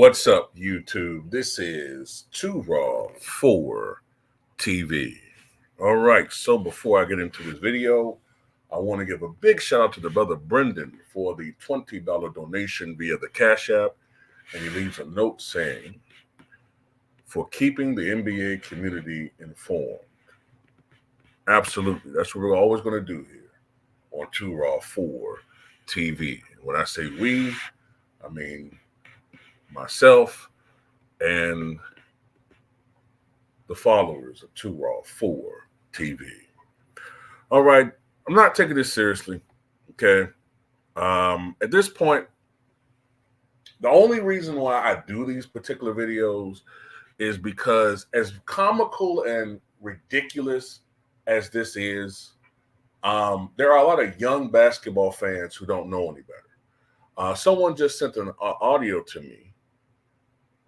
What's up, YouTube? This is Too Raw for TV. All right, so before I get into this video, I want to give a big shout out to the brother Brendan for the $20 donation via the Cash App. And he leaves a note saying, for keeping the NBA community informed. Absolutely. That's what we're always going to do here on Too Raw for TV. When I say we, I mean myself and the followers of Too Raw for TV. All right, I'm not taking this seriously, okay? At this point, the only reason why I do these particular videos is because as comical and ridiculous as this is, there are a lot of young basketball fans who don't know any better. Someone just sent an audio to me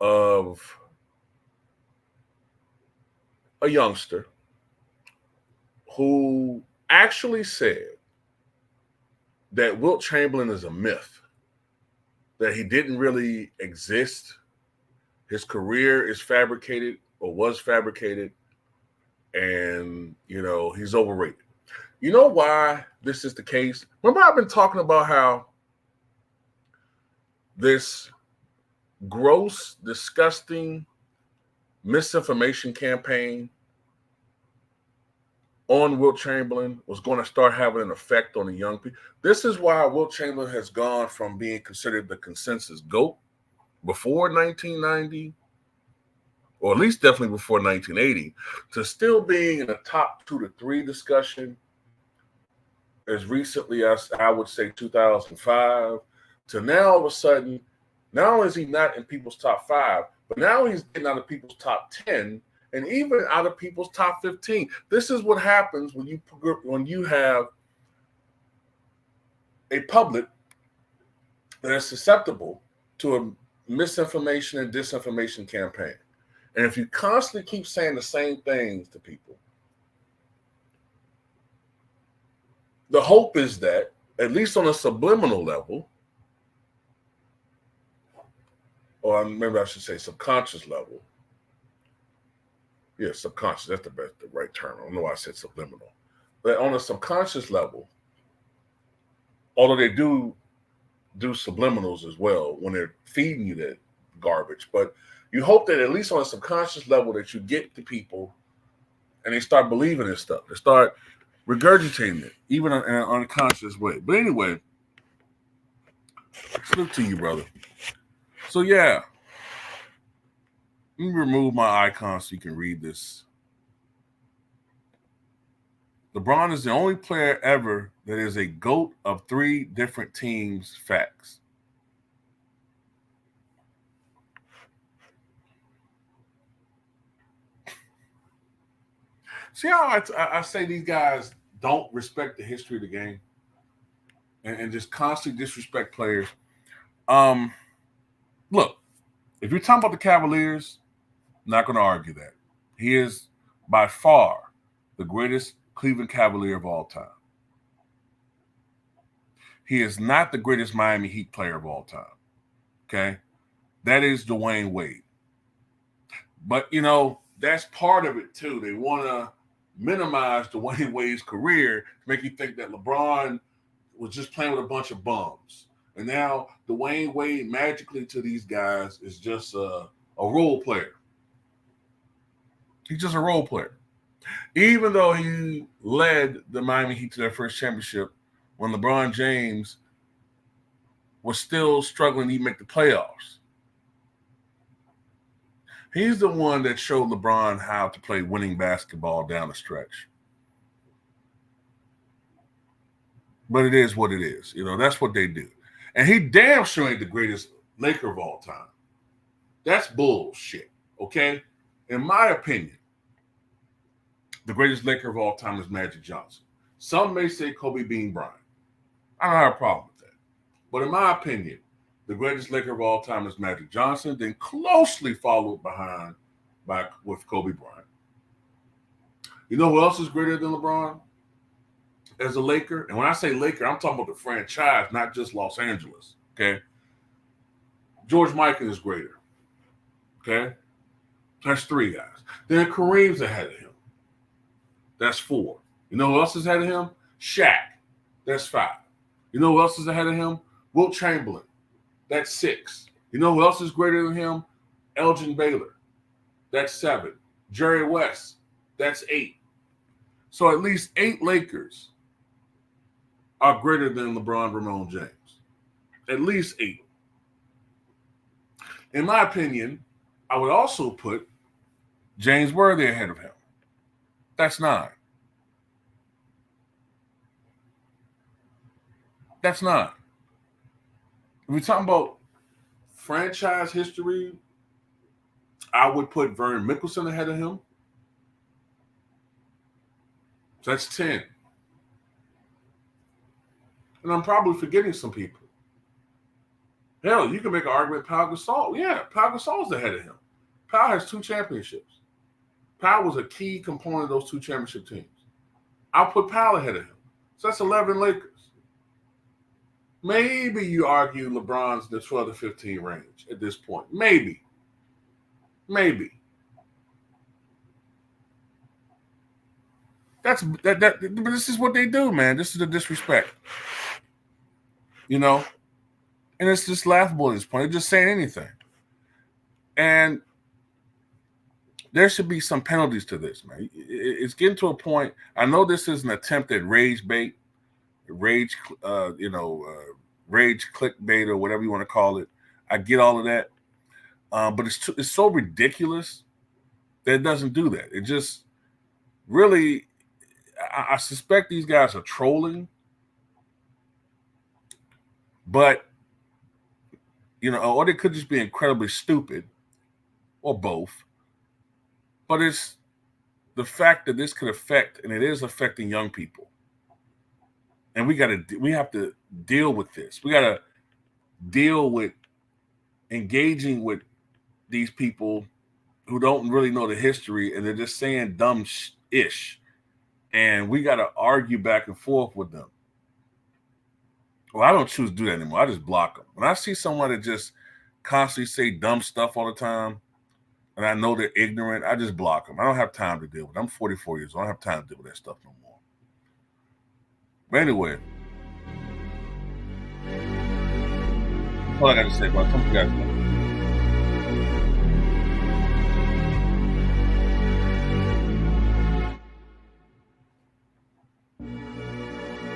of a youngster who actually said that Wilt Chamberlain is a myth, that he didn't really exist. His career is fabricated or was fabricated, and, he's overrated. You know why this is the case? Remember, I've been talking about how this gross, disgusting misinformation campaign on Wilt Chamberlain was going to start having an effect on the young people. This is why Wilt Chamberlain has gone from being considered the consensus GOAT before 1990, or at least definitely before 1980, to still being in the top 2 to 3 discussion as recently as, I would say, 2005, to now all of a sudden, not only is he not in people's top 5, but now he's getting out of people's top 10 and even out of people's top 15. This is what happens when you have a public that is susceptible to a misinformation and disinformation campaign. And if you constantly keep saying the same things to people, the hope is that, at least on a subliminal level, or maybe I should say subconscious level. Yeah, subconscious, that's the right term. I don't know why I said subliminal. But on a subconscious level, although they do subliminals as well when they're feeding you that garbage, but you hope that at least on a subconscious level that you get to people and they start believing this stuff. They start regurgitating it, even in an unconscious way. But anyway, salute to you, brother. So yeah, let me remove my icon so you can read this. LeBron is the only player ever that is a GOAT of 3 different teams' facts. See how I say these guys don't respect the history of the game and just constantly disrespect players? Look, if you're talking about the Cavaliers, I'm not going to argue that. He is by far the greatest Cleveland Cavalier of all time. He is not the greatest Miami Heat player of all time. Okay? That is Dwayne Wade. But, that's part of it too. They want to minimize Dwayne Wade's career to make you think that LeBron was just playing with a bunch of bums. And now Dwayne Wade magically to these guys is just a role player. He's just a role player. Even though he led the Miami Heat to their first championship when LeBron James was still struggling to even make the playoffs. He's the one that showed LeBron how to play winning basketball down the stretch. But it is what it is. That's what they do. And he damn sure ain't the greatest Laker of all time. That's bullshit, okay? In my opinion, the greatest Laker of all time is Magic Johnson. Some may say Kobe Bean Bryant. I don't have a problem with that. But in my opinion, the greatest Laker of all time is Magic Johnson, then closely followed behind with Kobe Bryant. You know who else is greater than LeBron as a Laker? And when I say Laker, I'm talking about the franchise, not just Los Angeles, okay? George Mikan is greater. Okay? That's 3 guys. Then Kareem's ahead of him. That's 4. You know who else is ahead of him? Shaq. That's 5. You know who else is ahead of him? Wilt Chamberlain. That's 6. You know who else is greater than him? Elgin Baylor. That's 7. Jerry West. That's 8. So at least 8 Lakers are greater than LeBron Ramon James. At least 8. In my opinion, I would also put James Worthy ahead of him. That's 9. That's 9. If we're talking about franchise history, I would put Vern Mickelson ahead of him. That's 10. And I'm probably forgetting some people. Hell, you can make an argument Pau Gasol. Yeah, Pau Gasol's ahead of him. Pau has 2 championships. Pau was a key component of those 2 championship teams. I'll put Pau ahead of him. So that's 11 Lakers. Maybe you argue LeBron's in the 12 to 15 range at this point. Maybe. But this is what they do, man. This is the disrespect. You know? And it's just laughable at this point. They're just saying anything. And there should be some penalties to this, man. It's getting to a point. I know this is an attempt at rage bait, rage clickbait or whatever you want to call it. I get all of that. But it's so ridiculous that it doesn't do that. It just really, I suspect these guys are trolling. But, or they could just be incredibly stupid, or both. But it's the fact that this could affect, and it is affecting young people. And we have to deal with this. We got to deal with engaging with these people who don't really know the history, and they're just saying dumb ish. And we got to argue back and forth with them. Well, I don't choose to do that anymore. I just block them. When I see someone that just constantly say dumb stuff all the time, and I know they're ignorant, I just block them. I don't have time to deal with it. I'm 44 years old. I don't have time to deal with that stuff no more. But anyway, that's all I got to say about it. Some of you guys know.